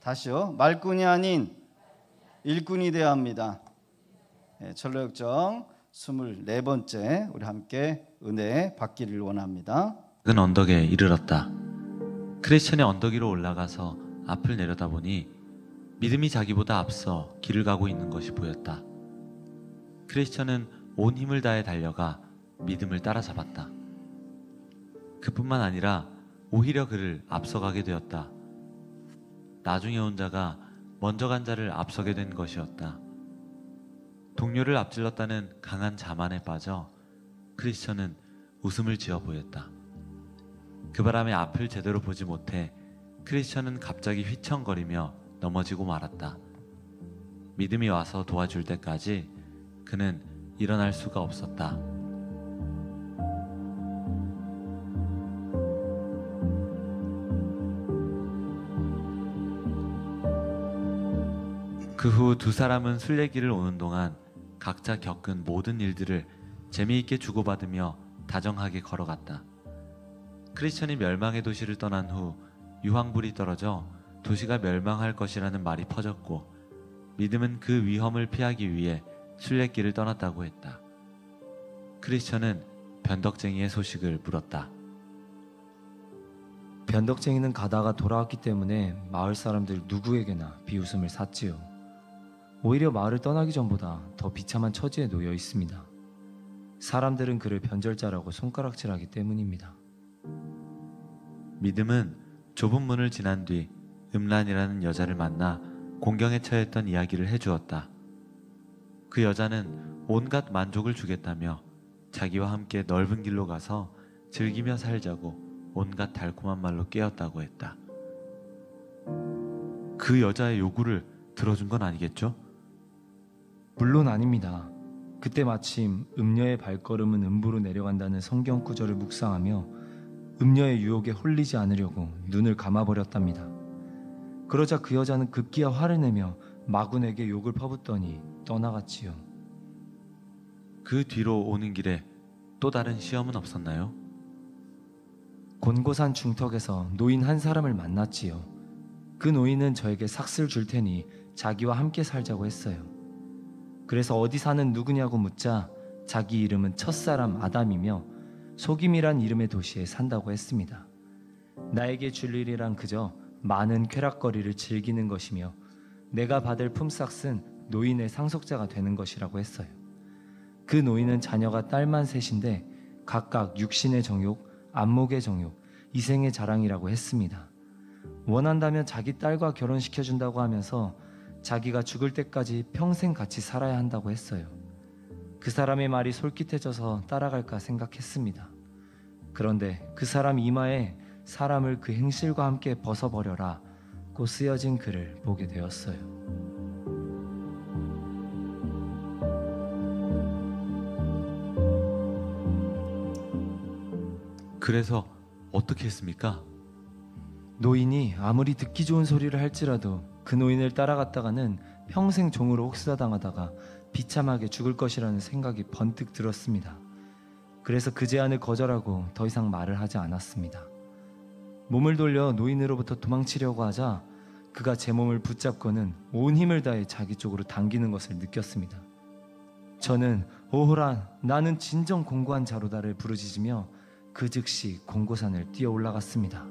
다시요. 말꾼이 아닌 일꾼이 되어야 합니다. 철로역정 24번째 우리 함께 은혜 받기를 원합니다. 작은 언덕에 이르렀다. 크리스천이 언덕 위로 올라가서 앞을 내려다보니 믿음이 자기보다 앞서 길을 가고 있는 것이 보였다. 크리스천은 온 힘을 다해 달려가 믿음을 따라잡았다. 그뿐만 아니라 오히려 그를 앞서가게 되었다. 나중에 온 자가 먼저 간 자를 앞서게 된 것이었다. 동료를 앞질렀다는 강한 자만에 빠져 크리스천은 웃음을 지어 보였다. 그 바람에 앞을 제대로 보지 못해 크리스천은 갑자기 휘청거리며 넘어지고 말았다. 믿음이 와서 도와줄 때까지 그는 일어날 수가 없었다. 그 후 두 사람은 순례길을 오는 동안 각자 겪은 모든 일들을 재미있게 주고받으며 다정하게 걸어갔다. 크리스천이 멸망의 도시를 떠난 후 유황불이 떨어져 도시가 멸망할 것이라는 말이 퍼졌고 믿음은 그 위험을 피하기 위해 순례길을 떠났다고 했다. 크리스천은 변덕쟁이의 소식을 물었다. 변덕쟁이는 가다가 돌아왔기 때문에 마을 사람들 누구에게나 비웃음을 샀지요. 오히려 마을을 떠나기 전보다 더 비참한 처지에 놓여 있습니다. 사람들은 그를 변절자라고 손가락질하기 때문입니다. 믿음은 좁은 문을 지난 뒤 음란이라는 여자를 만나 공경에 처했던 이야기를 해주었다. 그 여자는 온갖 만족을 주겠다며 자기와 함께 넓은 길로 가서 즐기며 살자고 온갖 달콤한 말로 깨었다고 했다. 그 여자의 요구를 들어준 건 아니겠죠? 물론 아닙니다. 그때 마침 음녀의 발걸음은 음부로 내려간다는 성경 구절을 묵상하며 음녀의 유혹에 홀리지 않으려고 눈을 감아버렸답니다. 그러자 그 여자는 급기야 화를 내며 마군에게 욕을 퍼붓더니 떠나갔지요. 그 뒤로 오는 길에 또 다른 시험은 없었나요? 곤고산 중턱에서 노인 한 사람을 만났지요. 그 노인은 저에게 삭스를 줄 테니 자기와 함께 살자고 했어요. 그래서 어디 사는 누구냐고 묻자 자기 이름은 첫사람 아담이며 속임이란 이름의 도시에 산다고 했습니다. 나에게 줄 일이란 그저 많은 쾌락거리를 즐기는 것이며 내가 받을 품삯은 노인의 상속자가 되는 것이라고 했어요. 그 노인은 자녀가 딸만 셋인데 각각 육신의 정욕, 안목의 정욕, 이생의 자랑이라고 했습니다. 원한다면 자기 딸과 결혼시켜준다고 하면서 자기가 죽을 때까지 평생 같이 살아야 한다고 했어요. 그 사람의 말이 솔깃해져서 따라갈까 생각했습니다. 그런데 그 사람 이마에 사람을 그 행실과 함께 벗어버려라 고 쓰여진 글을 보게 되었어요. 그래서 어떻게 했습니까? 노인이 아무리 듣기 좋은 소리를 할지라도 그 노인을 따라갔다가는 평생 종으로 혹사당하다가 비참하게 죽을 것이라는 생각이 번뜩 들었습니다. 그래서 그 제안을 거절하고 더 이상 말을 하지 않았습니다. 몸을 돌려 노인으로부터 도망치려고 하자 그가 제 몸을 붙잡고는 온 힘을 다해 자기 쪽으로 당기는 것을 느꼈습니다. 저는 오호라 나는 진정 공고한 자로다를 부르짖으며 그 즉시 공고산을 뛰어 올라갔습니다.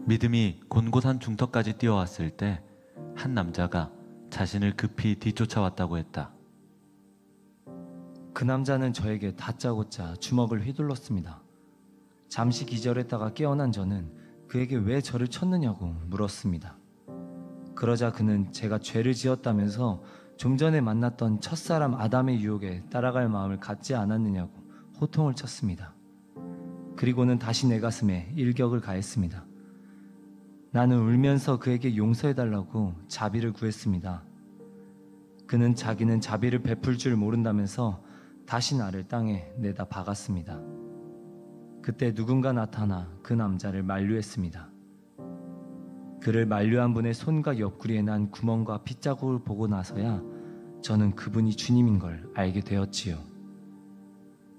믿음이 곤고산 중턱까지 뛰어왔을 때 한 남자가 자신을 급히 뒤쫓아왔다고 했다. 그 남자는 저에게 다짜고짜 주먹을 휘둘렀습니다. 잠시 기절했다가 깨어난 저는 그에게 왜 저를 쳤느냐고 물었습니다. 그러자 그는 제가 죄를 지었다면서 좀 전에 만났던 첫사람 아담의 유혹에 따라갈 마음을 갖지 않았느냐고 호통을 쳤습니다. 그리고는 다시 내 가슴에 일격을 가했습니다. 나는 울면서 그에게 용서해달라고 자비를 구했습니다. 그는 자기는 자비를 베풀 줄 모른다면서 다시 나를 땅에 내다 박았습니다. 그때 누군가 나타나 그 남자를 만류했습니다. 그를 만류한 분의 손과 옆구리에 난 구멍과 핏자국을 보고 나서야 저는 그분이 주님인 걸 알게 되었지요.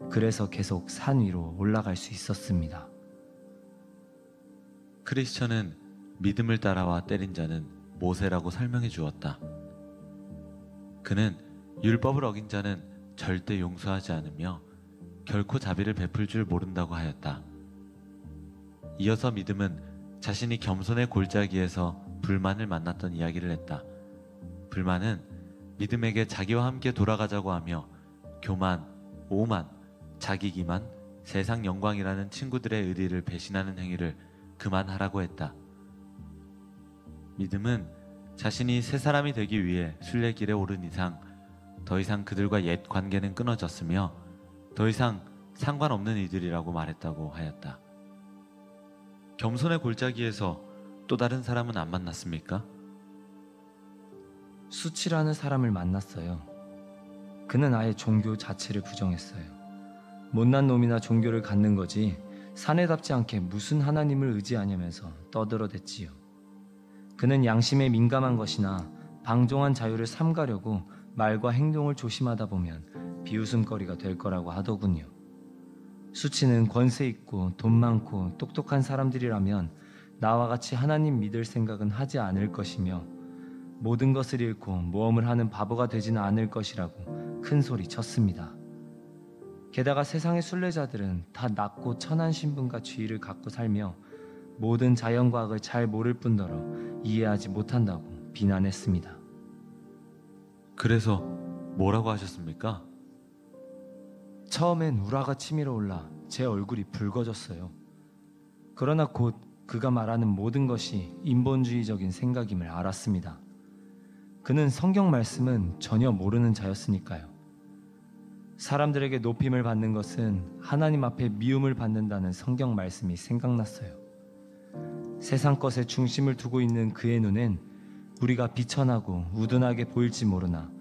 그래서 계속 산 위로 올라갈 수 있었습니다. 크리스천은 믿음을 따라와 때린 자는 모세라고 설명해 주었다. 그는 율법을 어긴 자는 절대 용서하지 않으며 결코 자비를 베풀 줄 모른다고 하였다. 이어서 믿음은 자신이 겸손의 골짜기에서 불만을 만났던 이야기를 했다. 불만은 믿음에게 자기와 함께 돌아가자고 하며 교만, 오만, 자기기만, 세상 영광이라는 친구들의 의리를 배신하는 행위를 그만하라고 했다. 믿음은 자신이 새 사람이 되기 위해 순례길에 오른 이상 더 이상 그들과 옛 관계는 끊어졌으며 더 이상 상관없는 이들이라고 말했다고 하였다. 겸손의 골짜기에서 또 다른 사람은 안 만났습니까? 수치라는 사람을 만났어요. 그는 아예 종교 자체를 부정했어요. 못난 놈이나 종교를 갖는 거지 사내답지 않게 무슨 하나님을 의지하냐면서 떠들어댔지요. 그는 양심에 민감한 것이나 방종한 자유를 삼가려고 말과 행동을 조심하다 보면 비웃음거리가 될 거라고 하더군요. 수치는 권세 있고 돈 많고 똑똑한 사람들이라면 나와 같이 하나님 믿을 생각은 하지 않을 것이며 모든 것을 잃고 모험을 하는 바보가 되지는 않을 것이라고 큰 소리 쳤습니다. 게다가 세상의 순례자들은 다 낮고 천한 신분과 지위를 갖고 살며 모든 자연과학을 잘 모를 뿐더러 이해하지 못한다고 비난했습니다. 그래서 뭐라고 하셨습니까? 처음엔 우라가 치밀어 올라 제 얼굴이 붉어졌어요. 그러나 곧 그가 말하는 모든 것이 인본주의적인 생각임을 알았습니다. 그는 성경 말씀은 전혀 모르는 자였으니까요. 사람들에게 높임을 받는 것은 하나님 앞에 미움을 받는다는 성경 말씀이 생각났어요. 세상 것에 중심을 두고 있는 그의 눈엔 우리가 비천하고 우둔하게 보일지 모르나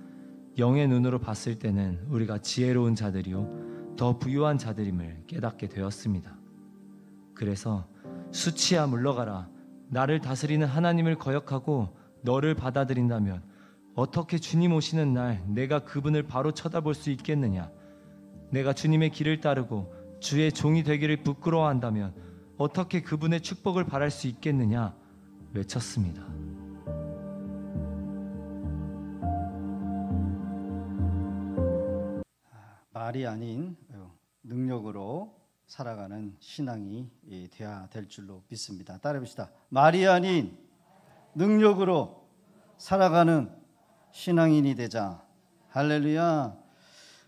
영의 눈으로 봤을 때는 우리가 지혜로운 자들이요 더 부유한 자들임을 깨닫게 되었습니다. 그래서 수치야 물러가라. 나를 다스리는 하나님을 거역하고 너를 받아들인다면 어떻게 주님 오시는 날 내가 그분을 바로 쳐다볼 수 있겠느냐? 내가 주님의 길을 따르고 주의 종이 되기를 부끄러워한다면 어떻게 그분의 축복을 바랄 수 있겠느냐? 외쳤습니다. 말이 아닌 능력으로 살아가는 신앙이 되어야 될 줄로 믿습니다. 따라해봅시다. 말이 아닌 능력으로 살아가는 신앙인이 되자. 할렐루야.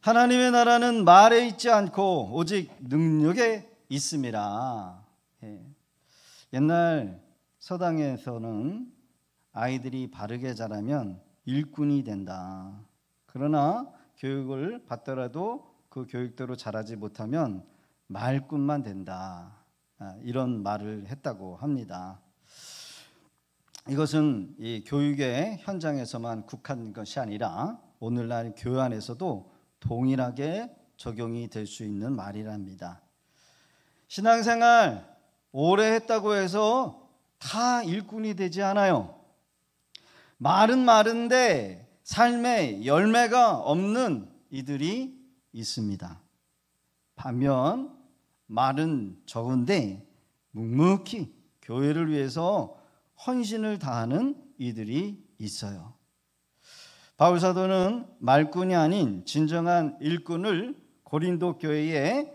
하나님의 나라는 말에 있지 않고 오직 능력에 있습니다. 옛날 서당에서는 아이들이 바르게 자라면 일꾼이 된다. 그러나 교육을 받더라도 그 교육대로 자라지 못하면 말꾼만 된다. 이런 말을 했다고 합니다. 이것은 이 교육의 현장에서만 국한 것이 아니라 오늘날 교회 안에서도 동일하게 적용이 될 수 있는 말이랍니다. 신앙생활 오래 했다고 해서 다 일꾼이 되지 않아요. 말은 많은데 삶에 열매가 없는 이들이 있습니다. 반면 말은 적은데 묵묵히 교회를 위해서 헌신을 다하는 이들이 있어요. 바울 사도는 말꾼이 아닌 진정한 일꾼을 고린도 교회에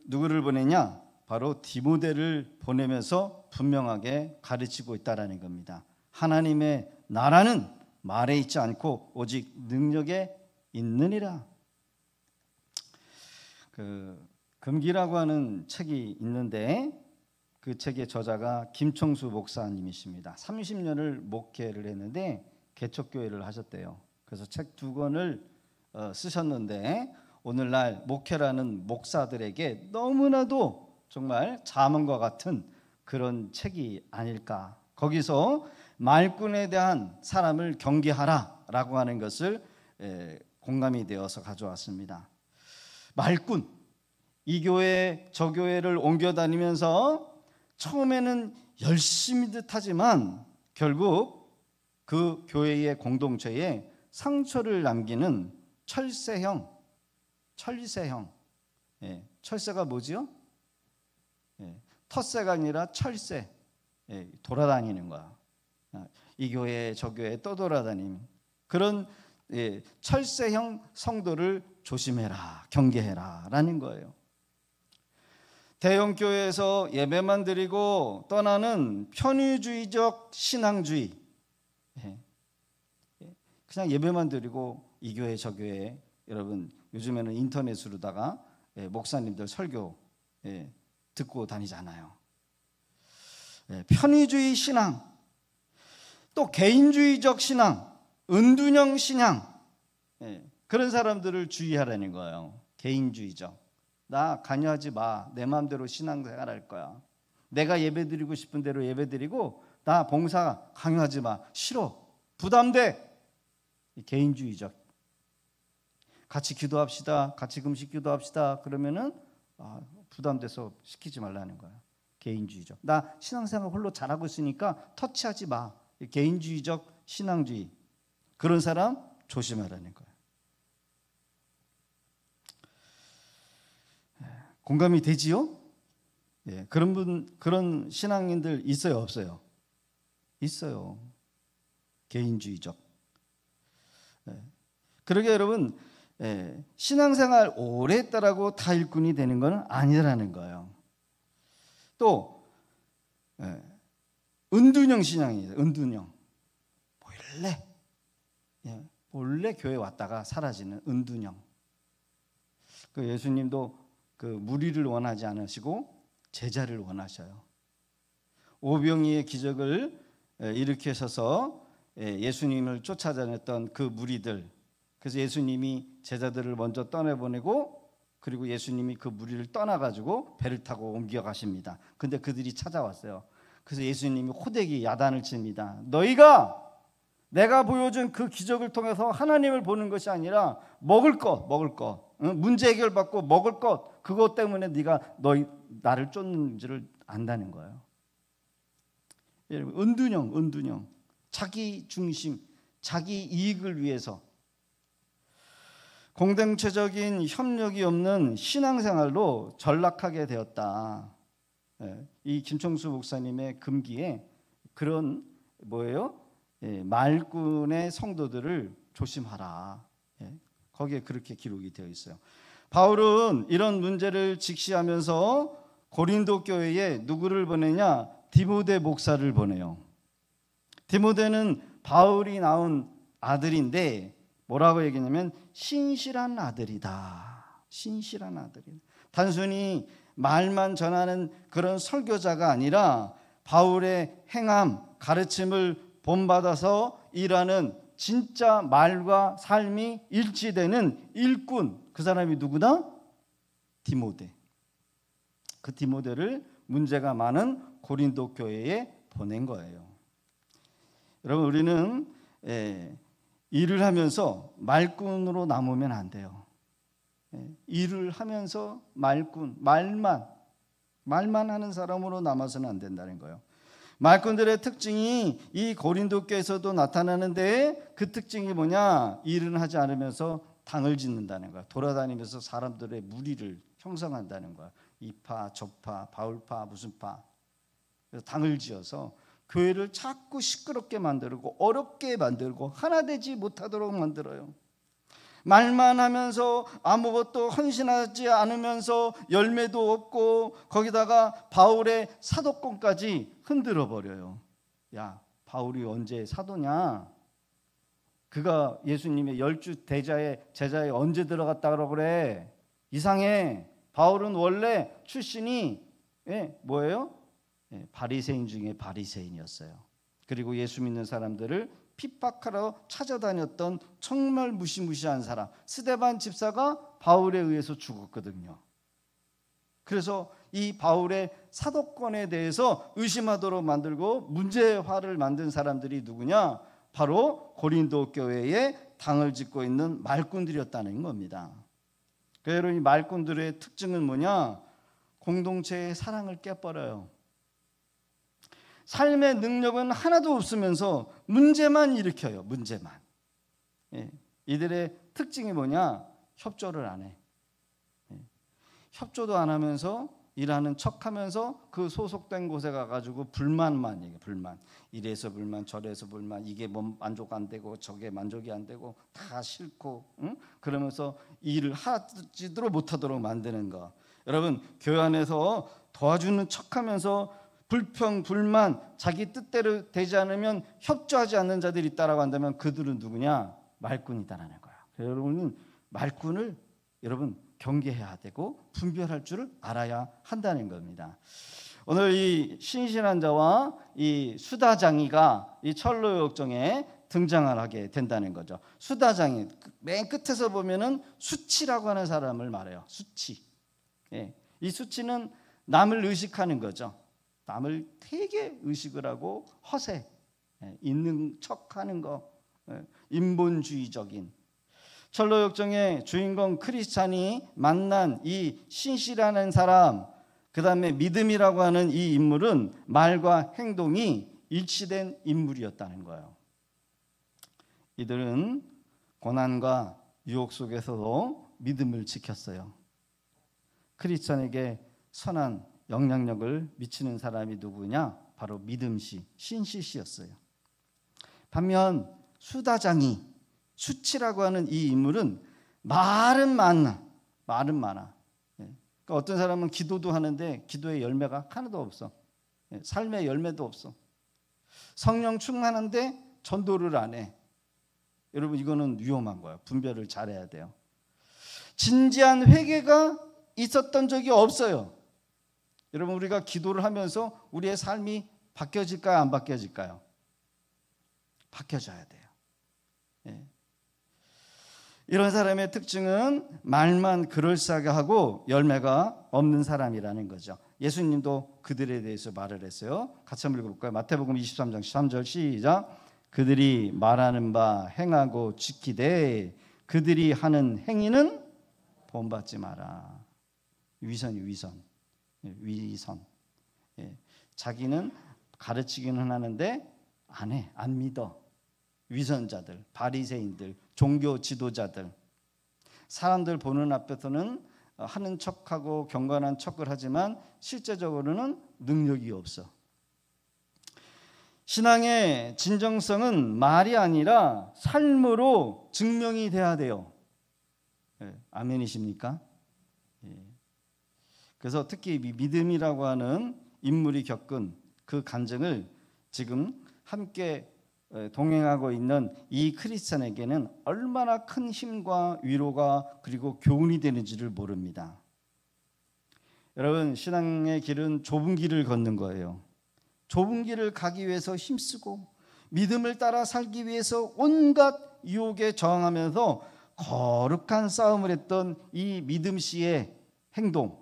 누구를 보내냐? 바로 디모데를 보내면서 분명하게 가르치고 있다라는 겁니다. 하나님의 나라는 말에 있지 않고 오직 능력에 있느니라. 금기라고 하는 책이 있는데 그 책의 저자가 김청수 목사님이십니다. 30년을 목회를 했는데 개척교회를 하셨대요. 그래서 책 2권을 쓰셨는데 오늘날 목회라는 목사들에게 너무나도 정말 자문과 같은 그런 책이 아닐까. 거기서 말꾼에 대한 사람을 경계하라라고 하는 것을 공감이 되어서 가져왔습니다. 말꾼, 이 교회 저 교회를 옮겨 다니면서 처음에는 열심히 듯하지만 결국 그 교회의 공동체에 상처를 남기는 철새형. 예, 철새가 뭐지요? 예, 텃새가 아니라 철새. 예, 돌아다니는 거야. 이 교회 저 교회 떠돌아다니는 그런 철새형 성도를 조심해라, 경계해라 라는 거예요. 대형 교회에서 예배만 드리고 떠나는 편의주의적 신앙주의, 그냥 예배만 드리고 이 교회 저 교회, 여러분 요즘에는 인터넷으로다가 목사님들 설교 듣고 다니잖아요. 편의주의 신앙, 또 개인주의적 신앙, 은둔형 신앙, 그런 사람들을 주의하라는 거예요. 개인주의적. 나 관여하지 마. 내 마음대로 신앙생활 할 거야. 내가 예배드리고 싶은 대로 예배드리고 나 봉사 강요하지 마. 싫어. 부담돼. 개인주의적. 같이 기도합시다. 같이 금식 기도합시다. 그러면은 부담돼서 시키지 말라는 거야. 개인주의적. 나 신앙생활 홀로 잘하고 있으니까 터치하지 마. 개인주의적 신앙주의. 그런 사람 조심하라는 거야. 공감이 되지요? 예, 그런 신앙인들 있어요, 없어요? 있어요. 개인주의적. 그러게 여러분, 신앙생활 오래 했다라고 다 일꾼이 되는 건 아니라는 거예요. 또 은둔형 신앙이에요. 은둔형. 몰래 교회 왔다가 사라지는 은둔형. 그 예수님도 그 무리를 원하지 않으시고 제자를 원하셔요. 오병이의 기적을 일으키셔서 예수님을 쫓아다녔던 그 무리들, 그래서 예수님이 제자들을 먼저 떠내보내고 그리고 예수님이 그 무리를 떠나가지고 배를 타고 옮겨 가십니다. 근데 그들이 찾아왔어요. 그래서 예수님이 호되게 야단을 칩니다. 너희가 내가 보여준 그 기적을 통해서 하나님을 보는 것이 아니라 먹을 것, 문제 해결받고 먹을 것, 그것 때문에 너희 나를 쫓는 줄을 안다는 거예요. 은둔형, 자기 중심, 자기 이익을 위해서 공동체적인 협력이 없는 신앙생활로 전락하게 되었다. 이 김총수 목사님의 금기에 그런 말꾼의 성도들을 조심하라. 거기에 그렇게 기록이 되어 있어요. 바울은 이런 문제를 직시하면서 고린도 교회에 누구를 보내냐? 디모데 목사를 보내요. 디모데는 바울이 낳은 아들인데 뭐라고 얘기냐면 신실한 아들이다. 신실한 아들이다. 단순히 말만 전하는 그런 설교자가 아니라 바울의 행함, 가르침을 본받아서 일하는 진짜 말과 삶이 일치되는 일꾼, 그 사람이 누구다? 디모데. 그 디모데를 문제가 많은 고린도 교회에 보낸 거예요. 여러분, 우리는 일을 하면서 말꾼으로 남으면 안 돼요. 일을 하면서 말만 하는 사람으로 남아서는 안 된다는 거예요. 말꾼들의 특징이 이 고린도 교회에서도 나타나는데 그 특징이 뭐냐? 일은 하지 않으면서 당을 짓는다는 거야. 돌아다니면서 사람들의 무리를 형성한다는 거야. 이파, 저파, 바울파, 무슨 파. 그래서 당을 지어서 교회를 자꾸 시끄럽게 만들고 어렵게 만들고 하나 되지 못하도록 만들어요. 말만 하면서 아무것도 헌신하지 않으면서 열매도 없고 거기다가 바울의 사도권까지 흔들어 버려요. 야, 바울이 언제 사도냐? 그가 예수님의 10주 제자에 언제 들어갔다고 그래? 이상해. 바울은 원래 출신이 뭐예요? 바리새인 중에 바리새인이었어요. 그리고 예수 믿는 사람들을 핍박하러 찾아다녔던 정말 무시무시한 사람, 스데반 집사가 바울에 의해서 죽었거든요. 그래서 이 바울의 사도권에 대해서 의심하도록 만들고 문제화를 만든 사람들이 누구냐? 바로 고린도 교회에 당을 짓고 있는 말꾼들이었다는 겁니다. 그러니까 여러분, 이 말꾼들의 특징은 뭐냐? 공동체의 사랑을 깨버려요. 삶의 능력은 하나도 없으면서 문제만 일으켜요. 문제만. 예. 이들의 특징이 뭐냐? 협조를 안 해. 예. 협조도 안 하면서 일하는 척하면서 그 소속된 곳에 가가지고 불만만 얘기해. 불만. 이래서 불만, 저래서 불만. 이게 뭐 만족 안 되고 저게 만족이 안 되고 다 싫고, 응? 그러면서 일을 하지도 못하도록 만드는 거. 여러분, 교회 안에서 도와주는 척하면서 불평, 불만, 자기 뜻대로 되지 않으면 협조하지 않는 자들이 있다라고 한다면 그들은 누구냐? 말꾼이다라는 거야. 여러분은 말꾼을 여러분 경계해야 되고 분별할 줄을 알아야 한다는 겁니다. 오늘 이 신실한 자와 이 수다장이가 이 철로역정에 등장을 하게 된다는 거죠. 수다장이 맨 끝에서 보면은 수치라고 하는 사람을 말해요. 수치. 예. 이 수치는 남을 의식하는 거죠. 남을 되게 의식을 하고 허세, 있는 척하는 거, 인본주의적인. 철로역정의 주인공 크리스찬이 만난 이 신실한 사람, 그 다음에 믿음이라고 하는 이 인물은 말과 행동이 일치된 인물이었다는 거예요. 이들은 고난과 유혹 속에서도 믿음을 지켰어요. 크리스찬에게 선한 영향력을 미치는 사람이 누구냐? 바로 믿음씨, 신실씨였어요. 반면 수다장이, 수치라고 하는 이 인물은 말은 많아. 그러니까 어떤 사람은 기도도 하는데 기도의 열매가 하나도 없어. 삶의 열매도 없어. 성령 충만한데 전도를 안 해. 여러분, 이거는 위험한 거예요. 분별을 잘해야 돼요. 진지한 회개가 있었던 적이 없어요. 여러분, 우리가 기도를 하면서 우리의 삶이 바뀌어질까요? 안 바뀌어질까요? 바뀌어져야 돼요. 예. 이런 사람의 특징은 말만 그럴싸하게 하고 열매가 없는 사람이라는 거죠. 예수님도 그들에 대해서 말을 했어요. 같이 한번 읽어볼까요? 마태복음 23장 13절 시작. 그들이 말하는 바 행하고 지키되 그들이 하는 행위는 본받지 마라. 위선이 위선. 예. 자기는 가르치기는 하는데 안 해, 안 믿어. 위선자들, 바리새인들, 종교 지도자들, 사람들 보는 앞에서는 하는 척하고 경건한 척을 하지만 실제적으로는 능력이 없어. 신앙의 진정성은 말이 아니라 삶으로 증명이 돼야 돼요. 예. 아멘이십니까? 예. 그래서 특히 믿음이라고 하는 인물이 겪은 그 간증을 지금 함께 동행하고 있는 이 크리스찬에게는 얼마나 큰 힘과 위로가 그리고 교훈이 되는지를 모릅니다. 여러분, 신앙의 길은 좁은 길을 걷는 거예요. 좁은 길을 가기 위해서 힘쓰고 믿음을 따라 살기 위해서 온갖 유혹에 저항하면서 거룩한 싸움을 했던 이 믿음 씨의 행동,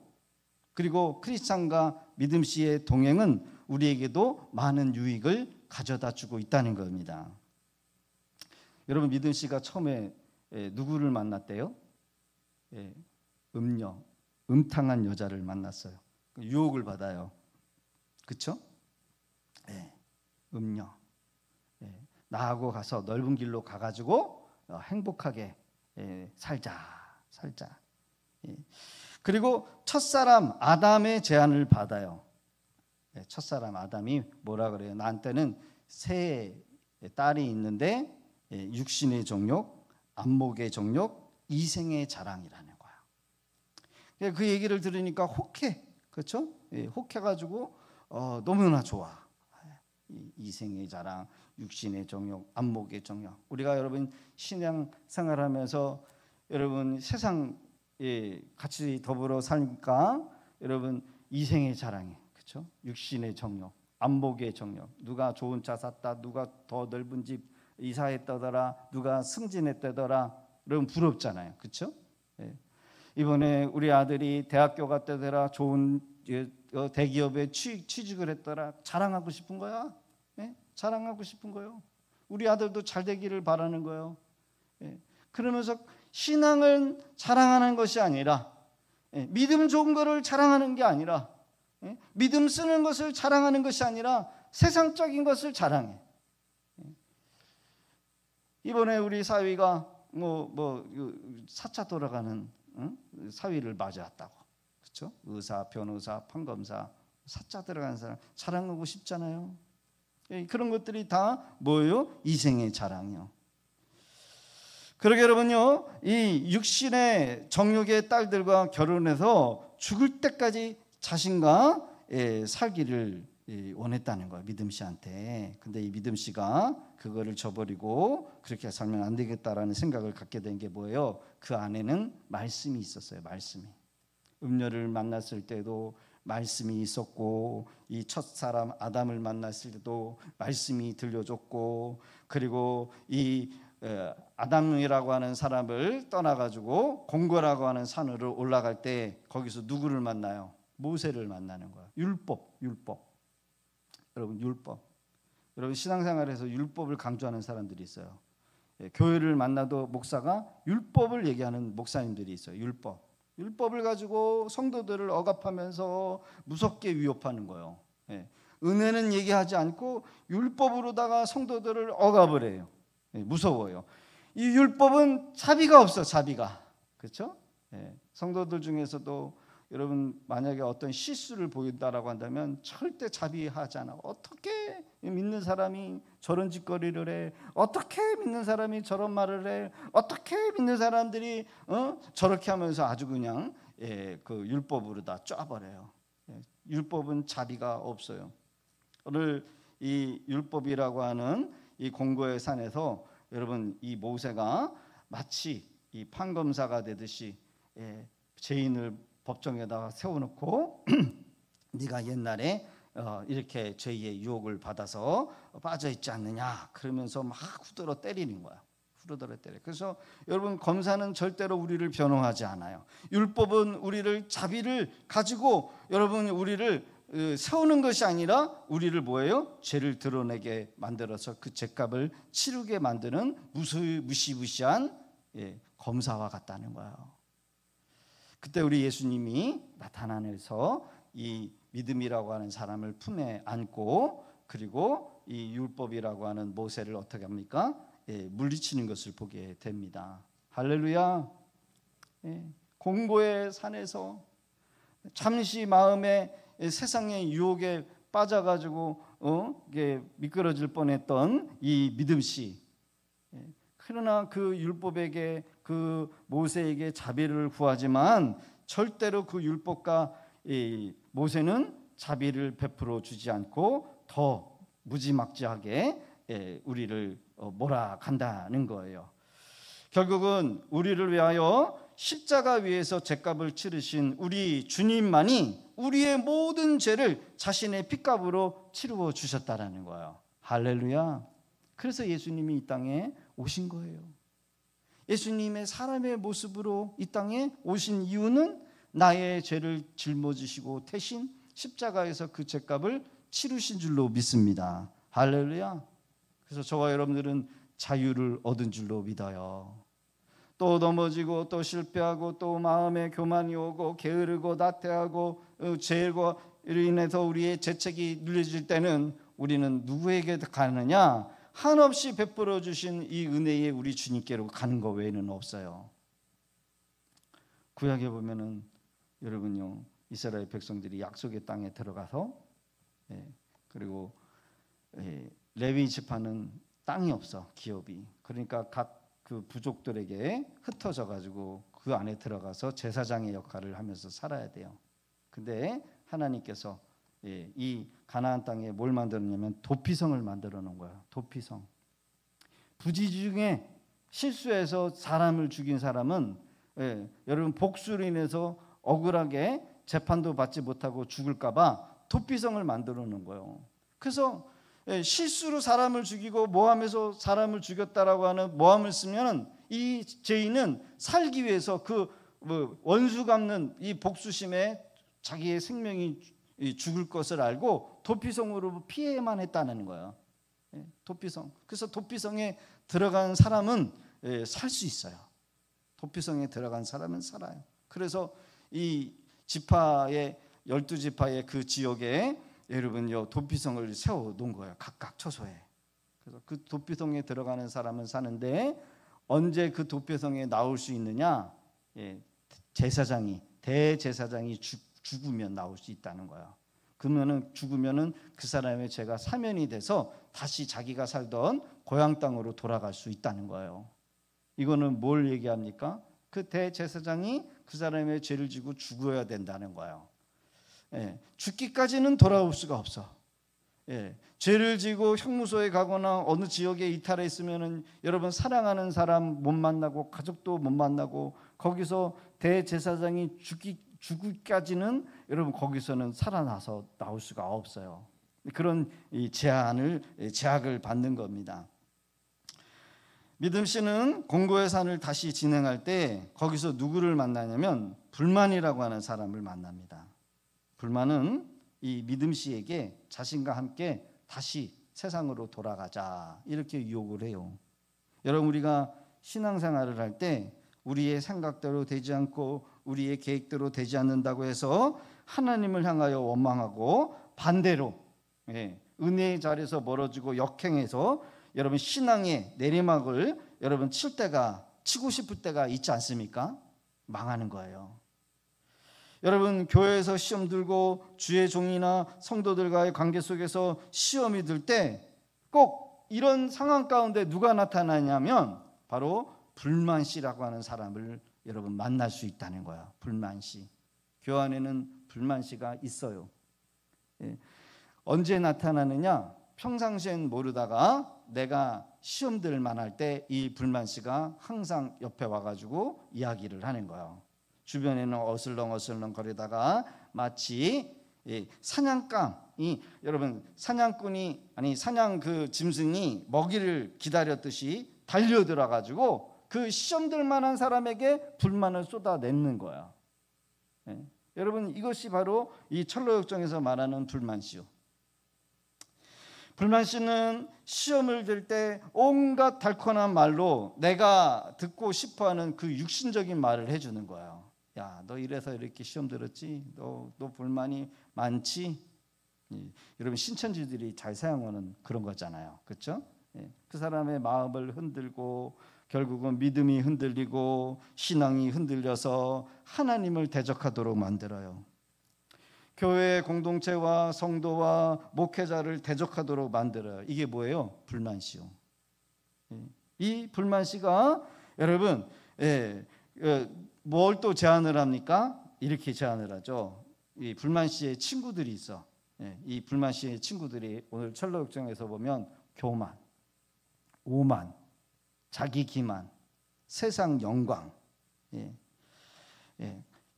그리고 크리스찬과 믿음 씨의 동행은 우리에게도 많은 유익을 가져다 주고 있다는 겁니다. 여러분, 믿음 씨가 처음에 누구를 만났대요? 음탕한 여자를 만났어요. 유혹을 받아요. 그렇죠? 음녀. 나하고 가서 넓은 길로 가가지고 행복하게 살자. 그리고 첫사람 아담의 제안을 받아요. 첫사람 아담이 뭐라 그래요? 나한테는 세 딸이 있는데 육신의 정욕, 안목의 정욕, 이생의 자랑이라는 거야. 그 얘기를 들으니까 혹해, 그렇죠? 혹해가지고 너무나 좋아. 이생의 자랑, 육신의 정욕, 안목의 정욕. 우리가 여러분 신앙 생활하면서 여러분 세상 같이 더불어 사니까 여러분 이생의 자랑이, 그렇죠? 육신의 정욕, 안목의 정욕. 누가 좋은 차 샀다, 누가 더 넓은 집 이사했다더라, 누가 승진했다더라. 여러분 부럽잖아요, 그렇죠? 이번에 우리 아들이 대학교 갔다더라, 좋은 대기업에 취직을 했더라. 자랑하고 싶은 거야. 자랑하고 싶은 거예요. 우리 아들도 잘 되기를 바라는 거예요. 그러면서 신앙을 자랑하는 것이 아니라, 믿음 좋은 거를 자랑하는 게 아니라, 믿음 쓰는 것을 자랑하는 것이 아니라 세상적인 것을 자랑해. 이번에 우리 사위가 사차 돌아가는 사위를 맞이했다고, 그렇죠? 의사, 변호사, 판검사, 사차 들어가는 사람 자랑하고 싶잖아요. 그런 것들이 다 뭐예요? 이생의 자랑이요. 그러게 여러분요, 이 육신의 정욕의 딸들과 결혼해서 죽을 때까지 자신과 살기를 원했다는 거예요, 믿음 씨한테. 근데 이 믿음 씨가 그거를 저버리고 그렇게 살면 안 되겠다라는 생각을 갖게 된 게 뭐예요? 그 안에는 말씀이 있었어요. 말씀이. 음녀를 만났을 때도 말씀이 있었고, 이 첫사람 아담을 만났을 때도 말씀이 들려줬고, 그리고 이 아담이라고 하는 사람을 떠나가지고 공고라고 하는 산으로 올라갈 때 거기서 누구를 만나요? 모세를 만나는 거예요. 율법. 여러분, 율법. 여러분, 신앙생활에서 율법을 강조하는 사람들이 있어요. 교회를 만나도 목사가 율법을 얘기하는 목사님들이 있어요. 율법을 가지고 성도들을 억압하면서 무섭게 위협하는 거예요. 은혜는 얘기하지 않고 율법으로다가 성도들을 억압을 해요. 무서워요. 이 율법은 자비가 없어, 자비가. 그렇죠? 성도들 중에서도 여러분 만약에 어떤 실수를 보인다라고 한다면 절대 자비하지 않아. 어떻게 믿는 사람이 저런 짓거리를 해? 어떻게 믿는 사람이 저런 말을 해? 어떻게 믿는 사람들이 저렇게 하면서 아주 그냥 그 율법으로 다 쫙버려요. 율법은 자비가 없어요. 오늘 이 율법이라고 하는 이 공고의 산에서 여러분, 이 모세가 마치 이 판검사가 되듯이 죄인을 법정에다가 세워놓고 네가 옛날에 이렇게 죄의 유혹을 받아서 빠져있지 않느냐 그러면서 막 후드러 때리는 거야. 후드러 때려. 그래서 여러분, 검사는 절대로 우리를 변호하지 않아요. 율법은 우리를 자비를 가지고 여러분 우리를 세우는 것이 아니라 우리를 뭐예요? 죄를 드러내게 만들어서 그 죄값을 치르게 만드는 무시무시한 검사와 같다는 거예요. 그때 우리 예수님이 나타나서 이 믿음이라고 하는 사람을 품에 안고, 그리고 이 율법이라고 하는 모세를 어떻게 합니까? 물리치는 것을 보게 됩니다. 할렐루야. 공고의 산에서 잠시 마음에 세상의 유혹에 빠져가지고 미끄러질 뻔했던 이 믿음씨. 그러나 그 율법에게, 그 모세에게 자비를 구하지만 절대로 그 율법과 모세는 자비를 베풀어 주지 않고 더 무지막지하게 우리를 몰아간다는 거예요. 결국은 우리를 위하여 십자가 위에서 죄값을 치르신 우리 주님만이 우리의 모든 죄를 자신의 피값으로 치루어 주셨다라는 거예요. 할렐루야. 그래서 예수님이 이 땅에 오신 거예요. 예수님의 사람의 모습으로 이 땅에 오신 이유는 나의 죄를 짊어지시고 대신 십자가에서 그 죄값을 치르신 줄로 믿습니다. 할렐루야. 그래서 저와 여러분들은 자유를 얻은 줄로 믿어요. 또 넘어지고 또 실패하고 또 마음에 교만이 오고 게으르고 나태하고 죄로 인해서 우리의 죄책이 눌려질 때는 우리는 누구에게 가느냐? 한없이 베풀어 주신 이 은혜의 우리 주님께로 가는 것 외에는 없어요. 구약에 보면은 여러분요, 이스라엘 백성들이 약속의 땅에 들어가서 그리고 레위 지파는 땅이 없어, 기업이. 그러니까 각 그 부족들에게 흩어져 가지고 그 안에 들어가서 제사장의 역할을 하면서 살아야 돼요. 근데 하나님께서 이 가나안 땅에 뭘 만들었냐면 도피성을 만들어 놓은 거예요. 도피성. 부지 중에 실수해서 사람을 죽인 사람은 여러분 복수로 인해서 억울하게 재판도 받지 못하고 죽을까 봐 도피성을 만들어 놓은 거예요. 그래서 실수로 사람을 죽이고 모함해서 사람을 죽였다라고 하는 모함을 쓰면 이 죄인은 살기 위해서 그 원수 갚는 이 복수심에 자기의 생명이 죽을 것을 알고 도피성으로 피해만 했다는 거예요. 도피성. 그래서 도피성에 들어간 사람은 살 수 있어요. 도피성에 들어간 사람은 살아요. 그래서 이 지파의 12지파의 그 지역에 여러분요 도피성을 세워 놓은 거예요. 각각 처소에. 그래서 그 도피성에 들어가는 사람은 사는데 언제 그 도피성에 나올 수 있느냐? 제사장이 대제사장이 죽으면 나올 수 있다는 거예요. 그러면은 죽으면은 그 사람의 죄가 사면이 돼서 다시 자기가 살던 고향 땅으로 돌아갈 수 있다는 거예요. 이거는 뭘 얘기합니까? 그 대제사장이 그 사람의 죄를 지고 죽어야 된다는 거예요. 죽기까지는 돌아올 수가 없어. 죄를 지고 형무소에 가거나 어느 지역에 이탈해 있으면은 여러분 사랑하는 사람 못 만나고 가족도 못 만나고 거기서 대제사장이 죽기까지는 여러분 거기서는 살아나서 나올 수가 없어요. 그런 이 제약을 받는 겁니다. 믿음 씨는 공고의 산을 다시 진행할 때 거기서 누구를 만나냐면 불만이라고 하는 사람을 만납니다. 불만은 이 믿음 씨에게 자신과 함께 다시 세상으로 돌아가자 이렇게 유혹을 해요. 여러분 우리가 신앙생활을 할 때 우리의 생각대로 되지 않고 우리의 계획대로 되지 않는다고 해서 하나님을 향하여 원망하고 반대로 은혜의 자리에서 멀어지고 역행해서 여러분 신앙의 내리막을 여러분 치고 싶을 때가 있지 않습니까? 망하는 거예요. 여러분 교회에서 시험 들고 주의 종이나 성도들과의 관계 속에서 시험이 들 때 꼭 이런 상황 가운데 누가 나타나냐면 바로 불만씨라고 하는 사람을 여러분 만날 수 있다는 거야. 불만씨. 교회 안에는 불만씨가 있어요. 언제 나타나느냐? 평상시엔 모르다가 내가 시험 들 만할 때 이 불만씨가 항상 옆에 와가지고 이야기를 하는 거예요. 주변에는 어슬렁어슬렁 거리다가 마치 사냥감이 여러분 사냥꾼이 아니 사냥 그 짐승이 먹이를 기다렸듯이 달려들어 가지고 그 시험 들 만한 사람에게 불만을 쏟아내는 거야. 여러분 이것이 바로 이 철로역정에서 말하는 불만씨요. 불만씨는 시험을 들 때 온갖 달콤한 말로 내가 듣고 싶어하는 그 육신적인 말을 해주는 거예요. 야, 너 이래서 이렇게 시험 들었지? 너 불만이 많지? 여러분 신천지들이 잘 사용하는 그런 거잖아요. 그렇죠? 그 사람의 마음을 흔들고 결국은 믿음이 흔들리고 신앙이 흔들려서 하나님을 대적하도록 만들어요. 교회 공동체와 성도와 목회자를 대적하도록 만들어요. 이게 뭐예요? 불만씨요. 이 불만씨가 여러분 뭘 또 제안을 합니까? 이렇게 제안을 하죠. 이 불만씨의 친구들이 있어. 이 불만씨의 친구들이 오늘 철로역정에서 보면 교만, 오만, 자기 기만, 세상 영광.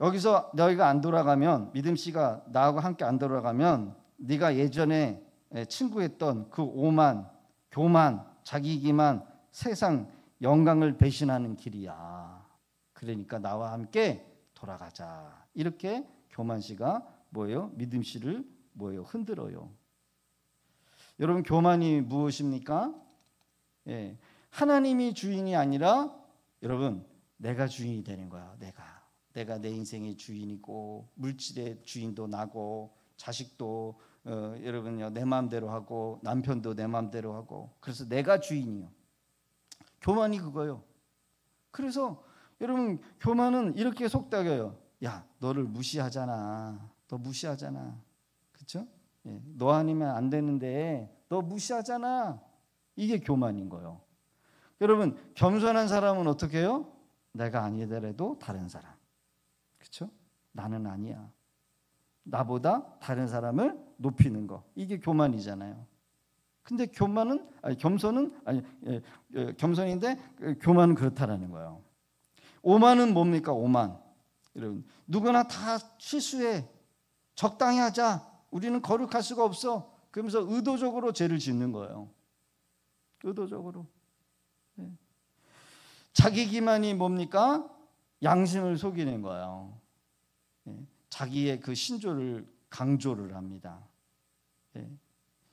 여기서 너희가 안 돌아가면 믿음 씨가 나하고 함께 안 돌아가면 네가 예전에 친구했던 그 오만, 교만, 자기 기만, 세상 영광을 배신하는 길이야. 그러니까 나와 함께 돌아가자. 이렇게 교만 씨가 뭐예요? 믿음 씨를 뭐예요? 흔들어요. 여러분 교만이 무엇입니까? 하나님이 주인이 아니라 여러분 내가 주인이 되는 거야. 내가 내 인생의 주인이고 물질의 주인도 나고 자식도 여러분요 내 마음대로 하고 남편도 내 마음대로 하고 그래서 내가 주인이요. 교만이 그거요. 그래서 여러분 교만은 이렇게 속닥여요. 야, 너를 무시하잖아. 너 무시하잖아. 그렇죠? 너 아니면 안 되는데 너 무시하잖아. 이게 교만인 거예요. 여러분 겸손한 사람은 어떻게 해요? 내가 아니더라도 다른 사람. 그렇죠? 나는 아니야. 나보다 다른 사람을 높이는 거. 이게 교만이잖아요. 근데 겸손인데 교만은 그렇다라는 거예요. 오만은 뭡니까? 오만. 여러분 누구나 다 실수해. 적당히 하자. 우리는 거룩할 수가 없어. 그러면서 의도적으로 죄를 짓는 거예요. 의도적으로. 자기 기만이 뭡니까? 양심을 속이는 거예요. 자기의 그 신조를 강조를 합니다.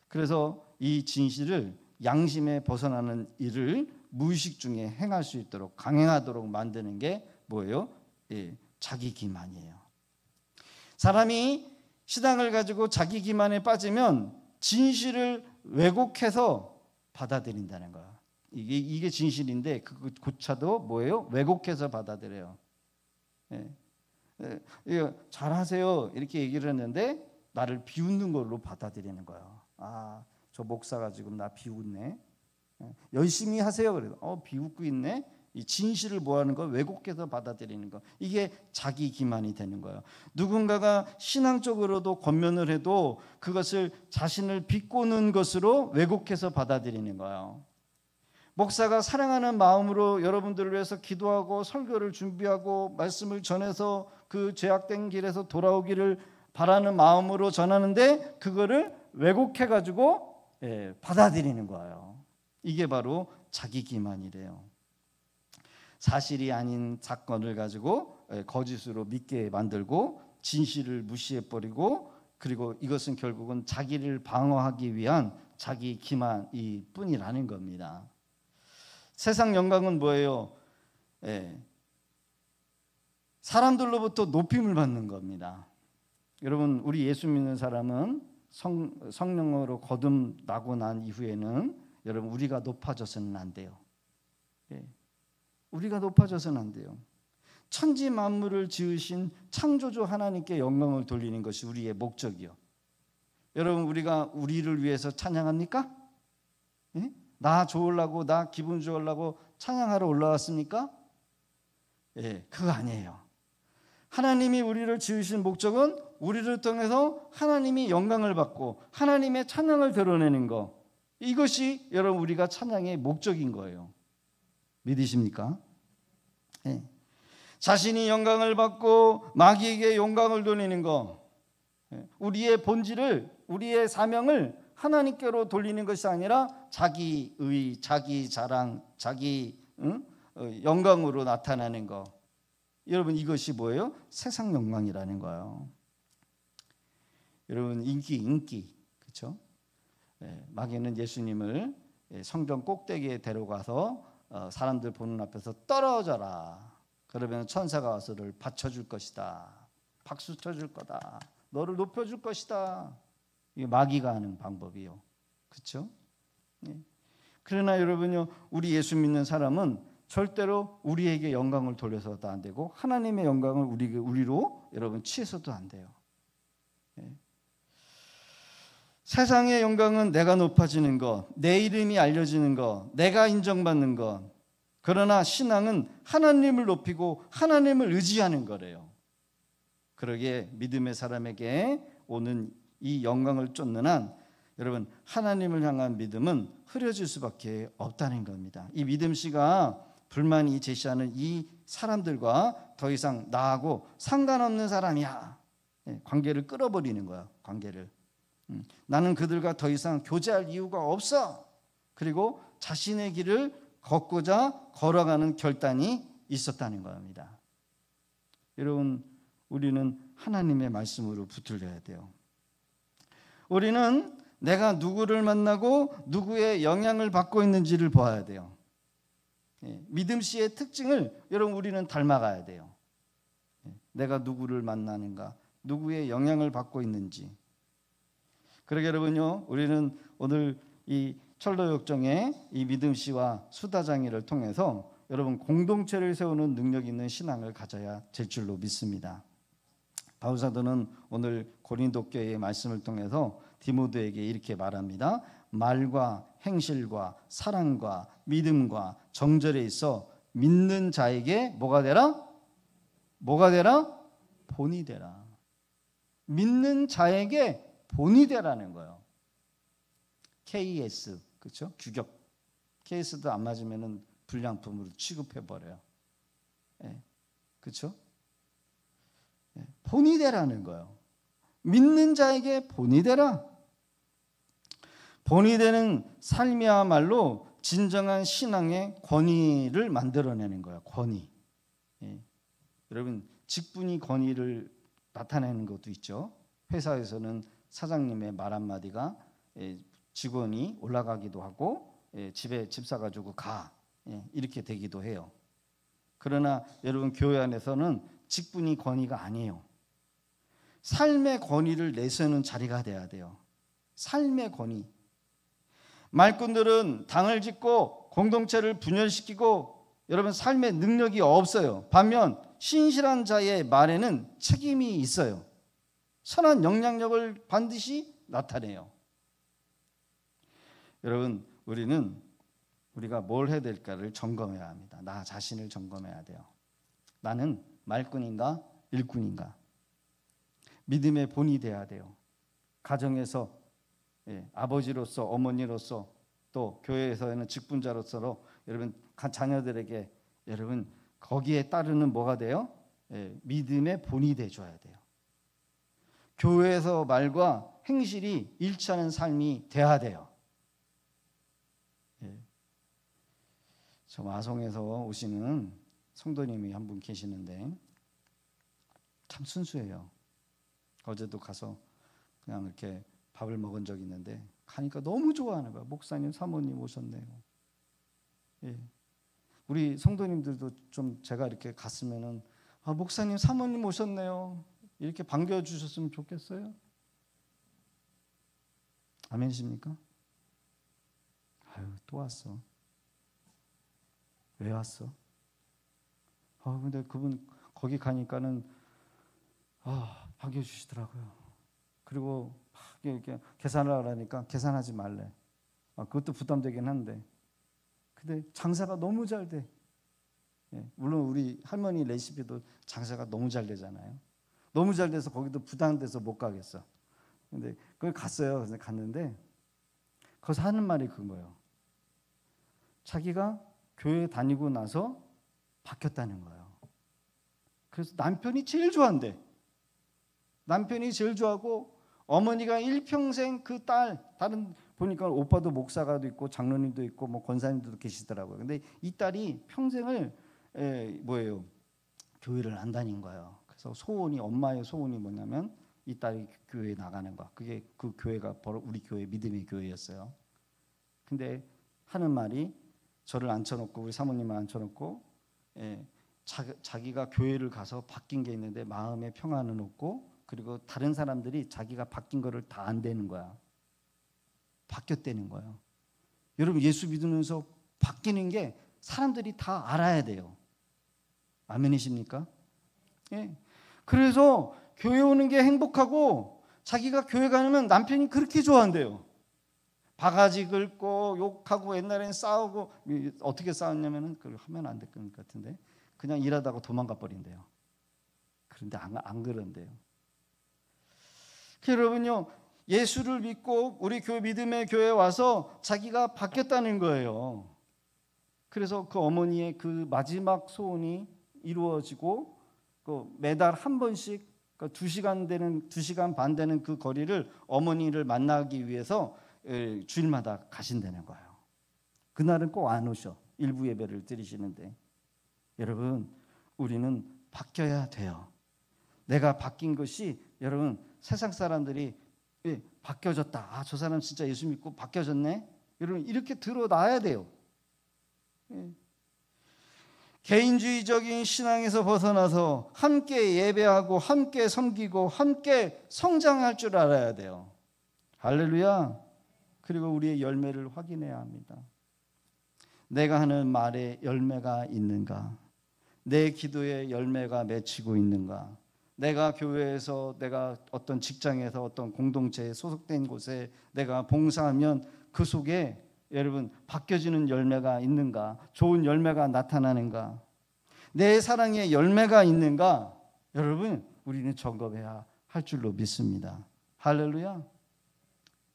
그래서 이 진실을 양심에 벗어나는 일을 무의식 중에 행할 수 있도록 강행하도록 만드는 게 뭐예요? 자기 기만이에요. 사람이 신앙을 가지고 자기 기만에 빠지면 진실을 왜곡해서 받아들인다는 거야. 이게 진실인데 그조차도 뭐예요? 왜곡해서 받아들여요. 잘하세요 이렇게 얘기를 했는데 나를 비웃는 걸로 받아들이는 거야. 아, 저 목사가 지금 나 비웃네. 열심히 하세요. 그래도 비웃고 있네. 이 진실을 뭐하는 거? 왜곡해서 받아들이는 거. 이게 자기 기만이 되는 거예요. 누군가가 신앙적으로도 권면을 해도 그것을 자신을 비꼬는 것으로 왜곡해서 받아들이는 거예요. 목사가 사랑하는 마음으로 여러분들을 위해서 기도하고 설교를 준비하고 말씀을 전해서 그 죄악된 길에서 돌아오기를 바라는 마음으로 전하는데 그거를 왜곡해가지고 받아들이는 거예요. 이게 바로 자기 기만이래요. 사실이 아닌 사건을 가지고 거짓으로 믿게 만들고 진실을 무시해버리고 그리고 이것은 결국은 자기를 방어하기 위한 자기 기만이 뿐이라는 겁니다. 세상 영광은 뭐예요? 사람들로부터 높임을 받는 겁니다. 여러분, 우리 예수 믿는 사람은 성령으로 거듭나고 난 이후에는 여러분 우리가 높아져서는 안 돼요. 우리가 높아져서는 안 돼요. 천지 만물을 지으신 창조주 하나님께 영광을 돌리는 것이 우리의 목적이요. 여러분, 우리가 우리를 위해서 찬양합니까? 나 좋으려고, 나 기분 좋으려고 찬양하러 올라왔습니까? 그거 아니에요. 하나님이 우리를 지으신 목적은 우리를 통해서 하나님이 영광을 받고 하나님의 찬양을 드러내는 거. 이것이 여러분 우리가 찬양의 목적인 거예요. 믿으십니까? 자신이 영광을 받고 마귀에게 영광을 돌리는 거, 우리의 본질을, 우리의 사명을 하나님께로 돌리는 것이 아니라 자기의, 자기 자랑, 자기 영광으로 나타나는 거. 여러분, 이것이 뭐예요? 세상 영광이라는 거예요. 여러분, 인기, 그렇죠? 마귀는 예수님을 성전 꼭대기에 데려가서 사람들 보는 앞에서 떨어져라. 그러면 천사가 와서 너를 받쳐줄 것이다. 박수 쳐줄 거다. 너를 높여줄 것이다. 이게 마귀가 하는 방법이요. 그렇죠? 그러나 여러분요, 우리 예수 믿는 사람은 절대로 우리에게 영광을 돌려서도 안 되고 하나님의 영광을 우리로 여러분 취해서도 안 돼요. 세상의 영광은 내가 높아지는 것, 내 이름이 알려지는 것, 내가 인정받는 것. 그러나 신앙은 하나님을 높이고 하나님을 의지하는 거래요. 그러기에 믿음의 사람에게 오는 이 영광을 쫓는 한 여러분 하나님을 향한 믿음은 흐려질 수밖에 없다는 겁니다. 이 믿음씨가 불만이 제시하는 이 사람들과 더 이상 나하고 상관없는 사람이야. 관계를 끌어버리는 거야. 관계를. 나는 그들과 더 이상 교제할 이유가 없어. 그리고 자신의 길을 걷고자 걸어가는 결단이 있었다는 겁니다. 여러분, 우리는 하나님의 말씀으로 붙들려야 돼요. 우리는 내가 누구를 만나고 누구의 영향을 받고 있는지를 봐야 돼요. 믿음씨의 특징을 여러분 우리는 닮아가야 돼요. 내가 누구를 만나는가, 누구의 영향을 받고 있는지. 그러게 여러분요, 우리는 오늘 이 철로역정의 이 믿음씨와 수다장이를 통해서 여러분 공동체를 세우는 능력 있는 신앙을 가져야 될 줄로 믿습니다. 바울사도는 오늘 고린도 교회의 말씀을 통해서 디모데에게 이렇게 말합니다. 말과 행실과 사랑과 믿음과 정절에 있어 믿는 자에게 뭐가 되라? 뭐가 되라? 본이 되라. 믿는 자에게 본이 되라는 거예요. KS, 그렇죠? 규격. KS도 안 맞으면은 불량품으로 취급해 버려요. 그렇죠? 본이 되라는 거예요. 믿는 자에게 본이 되라. 본이 되는 삶이야말로 진정한 신앙의 권위를 만들어내는 거예요. 권위. 여러분, 직분이 권위를 나타내는 것도 있죠. 회사에서는 사장님의 말 한마디가 직원이 올라가기도 하고 집에 집 사가지고 가 이렇게 되기도 해요. 그러나 여러분 교회 안에서는 직분이 권위가 아니에요. 삶의 권위를 내세우는 자리가 돼야 돼요. 삶의 권위. 말꾼들은 당을 짓고 공동체를 분열시키고 여러분 삶의 능력이 없어요. 반면 신실한 자의 말에는 책임이 있어요. 선한 영향력을 반드시 나타내요. 여러분, 우리가 뭘 해야 될까를 점검해야 합니다. 나 자신을 점검해야 돼요. 나는 말꾼인가 일꾼인가? 믿음의 본이 돼야 돼요. 가정에서 아버지로서, 어머니로서, 또 교회에서는 직분자로서 여러분 자녀들에게 여러분 거기에 따르는 뭐가 돼요? 믿음의 본이 돼줘야 돼요. 교회에서 말과 행실이 일치하는 삶이 돼야 돼요. 저 마성에서 오시는 성도님이 한 분 계시는데 참 순수해요. 어제도 가서 그냥 이렇게 밥을 먹은 적이 있는데 가니까 너무 좋아하는 거야. 목사님, 사모님 오셨네요. 우리 성도님들도 좀 제가 이렇게 갔으면은 목사님, 사모님 오셨네요. 이렇게 반겨주셨으면 좋겠어요. 아멘이십니까? 또 왔어. 왜 왔어? 근데 그분 거기 가니까는 반겨주시더라고요. 그리고 이렇게 계산을 하라니까 계산하지 말래. 그것도 부담되긴 한데. 근데 장사가 너무 잘 돼. 물론 우리 할머니 레시피도 장사가 너무 잘 되잖아요. 너무 잘 돼서 거기도 부담돼서 못 가겠어. 근데 거기 갔어요. 그래서 갔는데 거기서 하는 말이 그거예요. 자기가 교회 다니고 나서 바뀌었다는 거예요. 그래서 남편이 제일 좋아한대. 남편이 제일 좋아하고 어머니가 일평생 그 다른 보니까 오빠도 목사가 있고 장로님도 있고 뭐 권사님도 계시더라고요. 근데 이 딸이 평생을 교회를 안 다닌 거예요. 그래서 엄마의 소원이 뭐냐면 이 딸이 교회에 나가는 거. 그게 그 교회가 바로 우리 교회 믿음의 교회였어요. 근데 하는 말이 저를 앉혀놓고 우리 사모님을 앉혀놓고 자기가 교회를 가서 바뀐 게 있는데 마음의 평안은 없고 그리고 다른 사람들이 자기가 바뀐 거를 다 안 되는 거야. 바뀌었다는 거예요. 여러분 예수 믿으면서 바뀌는 게 사람들이 다 알아야 돼요. 아멘이십니까? 그래서 교회 오는 게 행복하고 자기가 교회 가면 남편이 그렇게 좋아한대요. 바가지 긁고 욕하고 옛날에는 싸우고 어떻게 싸웠냐면은 그걸 하면 안 될 것 같은데 그냥 일하다가 도망가 버린대요. 그런데 안 그런데요. 여러분요 예수를 믿고 우리 교회 믿음의 교회에 와서 자기가 바뀌었다는 거예요. 그래서 그 어머니의 그 마지막 소원이 이루어지고 매달 한 번씩 2시간 반 되는 그 거리를 어머니를 만나기 위해서 주일마다 가신다는 거예요. 그날은 꼭 안 오셔. 일부 예배를 드리시는데 여러분 우리는 바뀌어야 돼요. 내가 바뀐 것이 여러분 세상 사람들이 바뀌어졌다. 저 사람 진짜 예수 믿고 바뀌어졌네. 여러분 이렇게 드러나야 돼요. 개인주의적인 신앙에서 벗어나서 함께 예배하고 함께 섬기고 함께 성장할 줄 알아야 돼요. 할렐루야. 그리고 우리의 열매를 확인해야 합니다. 내가 하는 말에 열매가 있는가? 내 기도에 열매가 맺히고 있는가? 내가 교회에서 내가 어떤 직장에서 어떤 공동체에 소속된 곳에 내가 봉사하면 그 속에 여러분 바뀌어지는 열매가 있는가? 좋은 열매가 나타나는가? 내 사랑에 열매가 있는가? 여러분 우리는 점검해야 할 줄로 믿습니다. 할렐루야.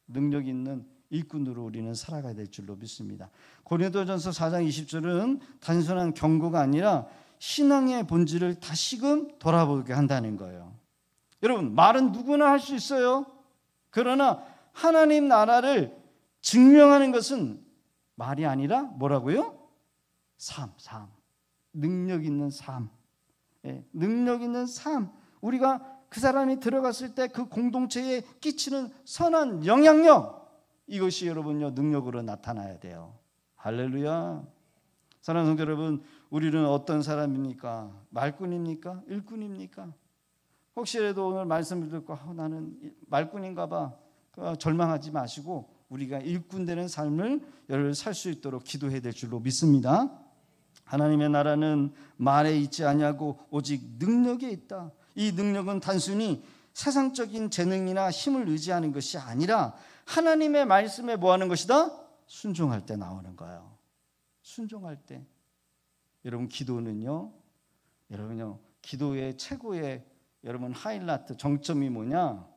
능력 있는 일꾼으로 우리는 살아가야 될 줄로 믿습니다. 고린도전서 4장 20절은 단순한 경고가 아니라 신앙의 본질을 다시금 돌아보게 한다는 거예요. 여러분 말은 누구나 할 수 있어요. 그러나 하나님 나라를 증명하는 것은 말이 아니라 뭐라고요? 삶. 능력 있는 삶. 능력 있는 삶. 우리가 그 사람이 들어갔을 때 그 공동체에 끼치는 선한 영향력, 이것이 여러분요 능력으로 나타나야 돼요. 할렐루야. 사랑하는 성도 여러분, 우리는 어떤 사람입니까? 말꾼입니까? 일꾼입니까? 혹시라도 오늘 말씀을 듣고 나는 말꾼인가 봐 절망하지 마시고 우리가 일꾼 되는 삶을 살 수 있도록 기도해야 될 줄로 믿습니다. 하나님의 나라는 말에 있지 아니하고 오직 능력에 있다. 이 능력은 단순히 세상적인 재능이나 힘을 의지하는 것이 아니라 하나님의 말씀에 뭐 하는 것이다? 순종할 때 나오는 거예요. 순종할 때. 여러분 기도는요. 여러분요. 기도의 최고의 여러분 하이라이트 정점이 뭐냐?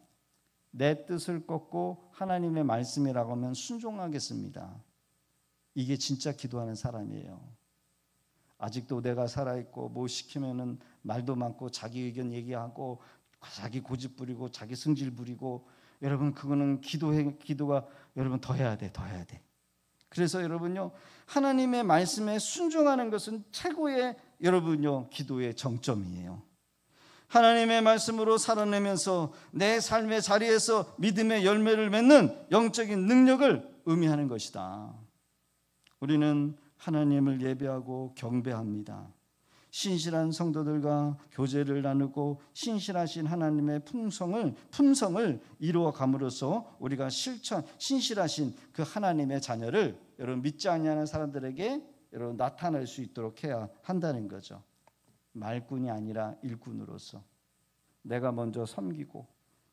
내 뜻을 꺾고 하나님의 말씀이라고 하면 순종하겠습니다. 이게 진짜 기도하는 사람이에요. 아직도 내가 살아있고 뭐 시키면은 말도 많고 자기 의견 얘기하고 자기 고집 부리고 자기 승질 부리고 여러분 그거는 기도가 여러분 더 해야 돼. 그래서 여러분요 하나님의 말씀에 순종하는 것은 최고의 여러분요 기도의 정점이에요. 하나님의 말씀으로 살아내면서 내 삶의 자리에서 믿음의 열매를 맺는 영적인 능력을 의미하는 것이다. 우리는 하나님을 예배하고 경배합니다. 신실한 성도들과 교제를 나누고 신실하신 하나님의 품성을 이루어 감으로써 우리가 신실하신 그 하나님의 자녀를 여러분 믿지 아니하는 사람들에게 여러분 나타낼 수 있도록 해야 한다는 거죠. 말꾼이 아니라 일꾼으로서 내가 먼저 섬기고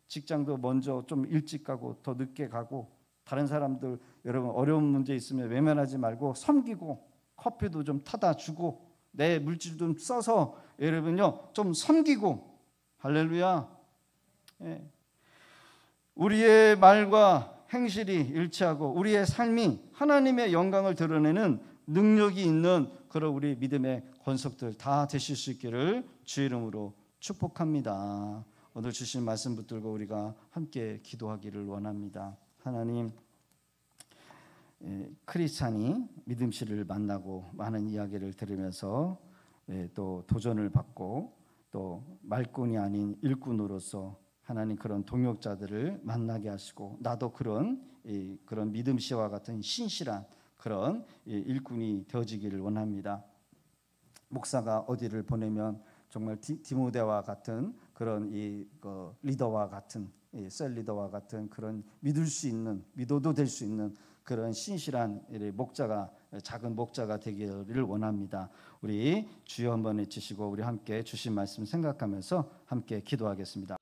직장도 먼저 좀 일찍 가고 더 늦게 가고 다른 사람들 여러분 어려운 문제 있으면 외면하지 말고 섬기고 커피도 좀 타다 주고 내 물질 좀 써서 여러분요 좀 섬기고 할렐루야. 예. 우리의 말과 행실이 일치하고 우리의 삶이 하나님의 영광을 드러내는 능력이 있는 그런 우리 믿음의 권속들 다 되실 수 있기를 주의 이름으로 축복합니다. 오늘 주신 말씀 붙들고 우리가 함께 기도하기를 원합니다. 하나님, 크리스찬이 믿음씨를 만나고 많은 이야기를 들으면서 또 도전을 받고 또 말꾼이 아닌 일꾼으로서 하나님 그런 동역자들을 만나게 하시고 나도 그런 믿음씨와 같은 신실한 그런 일꾼이 되어지기를 원합니다. 목사가 어디를 보내면 정말 디모데와 같은 그런 리더와 같은 셀 리더와 같은 그런 믿어도 될 수 있는 그런 신실한 목자가 작은 목자가 되기를 원합니다. 우리 주여 한번 외치시고 우리 함께 주신 말씀 생각하면서 함께 기도하겠습니다.